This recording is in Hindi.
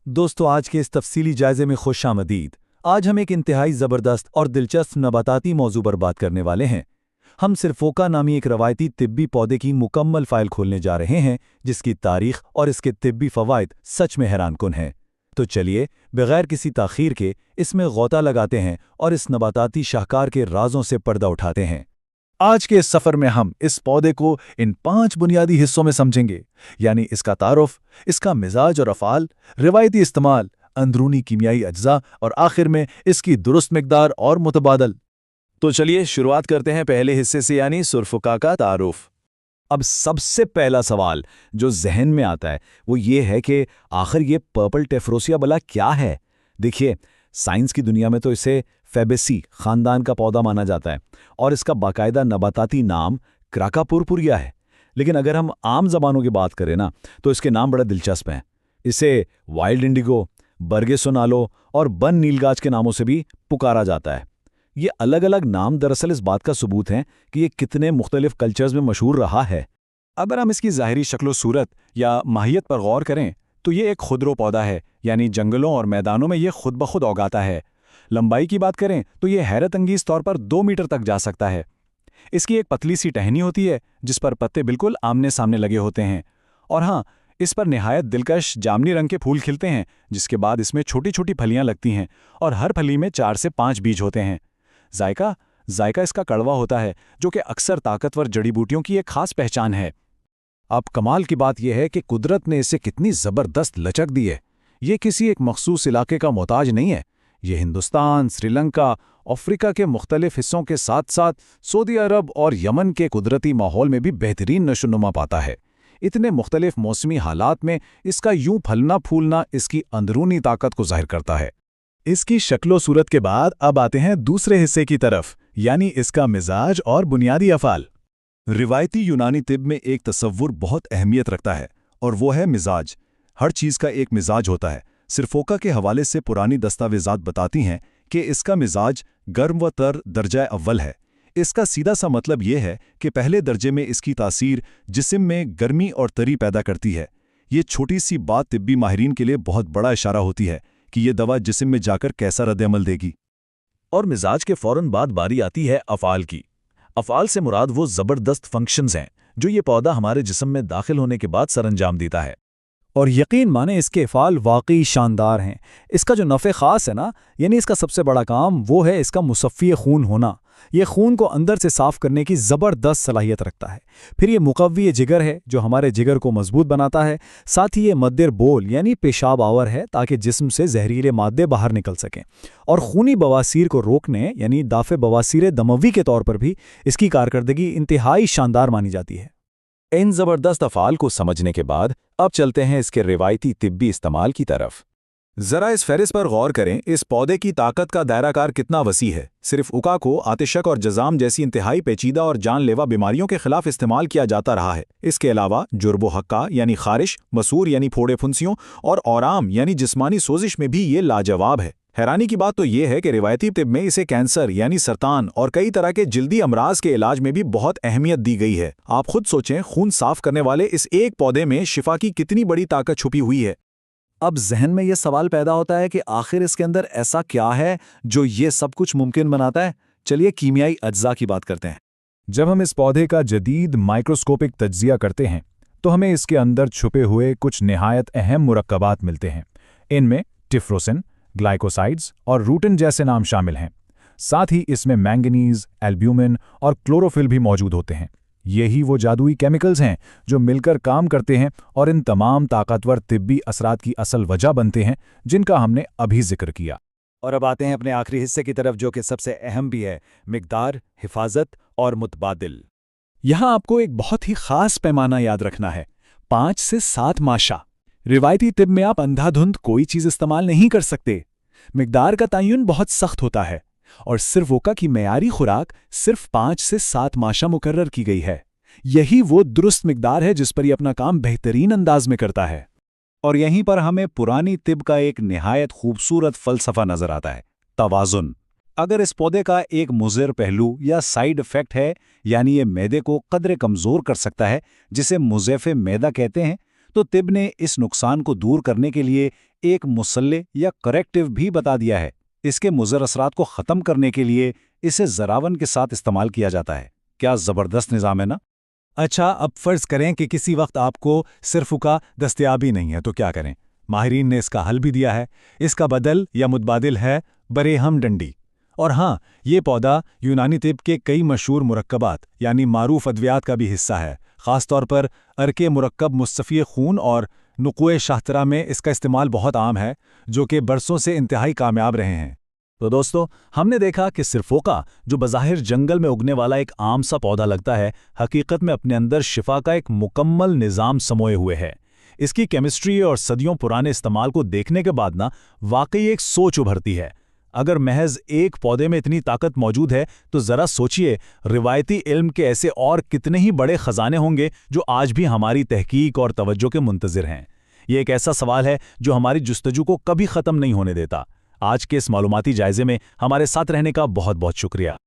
दोस्तों, आज के इस तफसीली जायजे में खुशामदीद। आज हम एक इंतहाई ज़बरदस्त और दिलचस्प नबाताती मौजू पर बात करने वाले हैं। हम सिरफोका नामी एक रवायती तिब्बी पौधे की मुकम्मल फ़ाइल खोलने जा रहे हैं, जिसकी तारीख और इसके तिब्बी फ़वाइद सच में हैरानकुन हैं। तो चलिए, बगैर किसी ताख़ीर के इसमें गौता लगाते हैं और इस नबाताती शाहकार के राज़ों से पर्दा उठाते हैं। आज के इस सफ़र में हम इस पौधे को इन 5 बुनियादी हिस्सों में समझेंगे, यानी इसका तारुफ, इसका मिजाज और अफ़ाल, रिवायती इस्तेमाल, अंदरूनी कीमियाई अज्जा और आखिर में इसकी दुरुस्त मिकदार और मुतबादल। तो चलिए शुरुआत करते हैं पहले हिस्से से, यानी सुरफुका का तारुफ। अब सबसे पहला सवाल जो जहन में आता है वो ये है कि आखिर ये पर्पल टेफ्रोसिया भला क्या है। देखिए, साइंस की दुनिया में तो इसे फैबेसी खानदान का पौधा माना जाता है और इसका बाकायदा नबाताती नाम क्राका पुरपुरिया है। लेकिन अगर हम आम जबानों की बात करें ना, तो इसके नाम बड़ा दिलचस्प हैं। इसे वाइल्ड इंडिगो, बर्गेसोनालो और बन नीलगाज के नामों से भी पुकारा जाता है। ये अलग अलग नाम दरअसल इस बात का सबूत हैं कि ये कितने मुख्तलिफ कल्चर्स में मशहूर रहा है। अगर हम इसकी ज़ाहिरी शक्ल सूरत या माहियत पर गौर करें तो ये एक खुदरो पौधा है, यानी जंगलों और मैदानों में ये खुद ब खुद उगाता है। लंबाई की बात करें तो ये हैरत अंगीज तौर पर 2 मीटर तक जा सकता है। इसकी एक पतली सी टहनी होती है जिस पर पत्ते बिल्कुल आमने सामने लगे होते हैं, और हाँ, इस पर निहायत दिलकश जामनी रंग के फूल खिलते हैं, जिसके बाद इसमें छोटी छोटी फलियां लगती हैं और हर फली में 4 से 5 बीज होते हैं। जायका इसका कड़वा होता है, जो कि अक्सर ताकतवर जड़ी बूटियों की एक खास पहचान है। अब कमाल की बात यह है कि कुदरत ने इसे कितनी ज़बरदस्त लचक दी है। ये किसी एक मखसूस इलाके का मोहताज नहीं है। ये हिंदुस्तान, श्रीलंका, अफ्रीका के मुख्तलिफ हिस्सों के साथ साथ सऊदी अरब और यमन के कुदरती माहौल में भी बेहतरीन नशोनुमा पाता है। इतने मुख्तलिफ मौसमी हालात में इसका यूं फलना फूलना इसकी अंदरूनी ताकत को जाहिर करता है। इसकी शक्लो सूरत के बाद अब आते हैं दूसरे हिस्से की तरफ, यानी इसका मिजाज और बुनियादी अफ़ाल। रिवायती यूनानी तिब में एक तसव्वुर बहुत अहमियत रखता है, और वो है मिजाज। हर चीज़ का एक मिजाज होता है। सिरफोका के हवाले से पुरानी दस्तावेज़ात बताती हैं कि इसका मिजाज गर्म व तर दर्जा अव्वल है। इसका सीधा सा मतलब ये है कि पहले दर्जे में इसकी तासीर जिस्म में गर्मी और तरी पैदा करती है। ये छोटी सी बात तिब्बी माहिरीन के लिए बहुत बड़ा इशारा होती है कि ये दवा जिस्म में जाकर कैसा रद्द-ए-अमल देगी। और मिजाज के फ़ौरन बाद बारी आती है अफ़ाल की। अफ़ाल से मुराद वो ज़बरदस्त फंक्शंस हैं जो ये पौधा हमारे जिस्म में दाखिल होने के बाद सरअंजाम देता है। और यकीन माने, इसके अफ़ाल वाकई शानदार हैं। इसका जो नफ़े ख़ास है ना, यानी इसका सबसे बड़ा काम वो है इसका मुसफ़्फ़ी खून होना। ये खून को अंदर से साफ़ करने की ज़बरदस्त सलाहियत रखता है। फिर ये मुक़व्वी जिगर है जो हमारे जिगर को मजबूत बनाता है। साथ ही ये मद्देर बोल यानी पेशाब आवर है ताकि जिस्म से जहरीले मादे बाहर निकल सकें। और खूनी बवासीर को रोकने यानी दाफ़े बवासीर दमवी के तौर पर भी इसकी कारकर्दगी इंतहाई शानदार मानी जाती है। इन ज़बरदस्त अफ़ाल को समझने के बाद अब चलते हैं इसके रिवायती तिब्बी इस्तेमाल की तरफ। ज़रा इस फहरिस्त पर गौर करें, इस पौधे की ताकत का दायराकार कितना वसी है। सिर्फ उका को आतिशक और जज़ाम जैसी इंतहाई पेचीदा और जानलेवा बीमारियों के खिलाफ इस्तेमाल किया जाता रहा है। इसके अलावा जुर्बो हक्का यानी खारिश, मसूर यानी फोड़े फुंसियों और औराम यानी जिस्मानी सोजिश में भी ये लाजवाब है। हैरानी की बात तो ये है कि रिवायती तिब में इसे कैंसर यानी सरतान और कई तरह के जिल्दी अमराज के इलाज में भी बहुत अहमियत दी गई है। आप खुद सोचें, खून साफ करने वाले इस एक पौधे में शिफा की कितनी बड़ी ताकत छुपी हुई है। अब जहन में यह सवाल पैदा होता है कि आखिर इसके अंदर ऐसा क्या है जो ये सब कुछ मुमकिन बनाता है। चलिए कीमियाई अज्जा की बात करते हैं। जब हम इस पौधे का जदीद माइक्रोस्कोपिक तज्जिया करते हैं तो हमें इसके अंदर छुपे हुए कुछ निहायत अहम मुरक्कबात मिलते हैं। इनमें टिफ्रोसिन, ग्लाइकोसाइड्स और रूटिन जैसे नाम शामिल हैं। साथ ही इसमें मैंगनीज, एल्ब्यूमिन और क्लोरोफिल भी मौजूद होते हैं। यही वो जादुई केमिकल्स हैं जो मिलकर काम करते हैं और इन तमाम ताकतवर तिब्बी असरात की असल वजह बनते हैं जिनका हमने अभी जिक्र किया। और अब आते हैं अपने आखिरी हिस्से की तरफ, जो कि सबसे अहम भी है, मिकदार, हिफाजत और मुतबादिल। यहाँ आपको एक बहुत ही ख़ास पैमाना याद रखना है, 5 से 7 माशा। रिवायती तिब में आप अंधाधुंध कोई चीज़ इस्तेमाल नहीं कर सकते। मिकदार का तयन बहुत सख्त होता है और सिरफोका की मेयारी खुराक सिर्फ 5 से 7 माशा मुकर्रर की गई है। यही वो दुरुस्त मिकदार है जिस पर ये अपना काम बेहतरीन अंदाज में करता है। और यहीं पर हमें पुरानी तिब का एक निहायत खूबसूरत फ़लसफ़ा नज़र आता है, तवाज़ुन। अगर इस पौधे का एक मुज़िर पहलू या साइड इफ़ेक्ट है, यानी ये मैदे को कदरे कमज़ोर कर सकता है, जिसे मुज़ैफ़े मैदा कहते हैं, तो तिब ने इस नुकसान को दूर करने के लिए एक मुसल्ले या करेक्टिव भी बता दिया है। इसके मुज़र असरात को ख़त्म करने के लिए इसे ज़रावन के साथ इस्तेमाल किया जाता है। क्या ज़बरदस्त निज़ाम है ना? अच्छा, अब फ़र्ज़ करें कि किसी वक्त आपको सिरफ़ का दस्तयाबी नहीं है, तो क्या करें? माहिरीन ने इसका हल भी दिया है। इसका बदल या मुतबादिल है बरेहम डंडी। और हाँ, ये पौधा यूनानी तिब के कई मशहूर मुरक्कबात यानी मारूफ अद्वियात का भी हिस्सा है। ख़ासतौर पर अरके मुरक्कब मुस्तफ़ी खून और नुक़्वे शाहतरा में इसका इस्तेमाल बहुत आम है, जो कि बरसों से इंतहाई कामयाब रहे हैं। तो दोस्तों, हमने देखा कि सिरफोका, जो बज़ाहिर जंगल में उगने वाला एक आम सा पौधा लगता है, हकीकत में अपने अंदर शिफा का एक मुकम्मल निज़ाम समोए हुए है। इसकी केमिस्ट्री और सदियों पुराने इस्तेमाल को देखने के बाद ना वाकई एक सोच उभरती है। अगर महज एक पौधे में इतनी ताकत मौजूद है, तो ज़रा सोचिए रिवायती इल्म के ऐसे और कितने ही बड़े ख़जाने होंगे जो आज भी हमारी तहकीक और तवज्जो के मुंतज़िर हैं। ये एक ऐसा सवाल है जो हमारी जुस्तजू को कभी ख़त्म नहीं होने देता। आज के इस मालूमाती जायज़े में हमारे साथ रहने का बहुत बहुत शुक्रिया।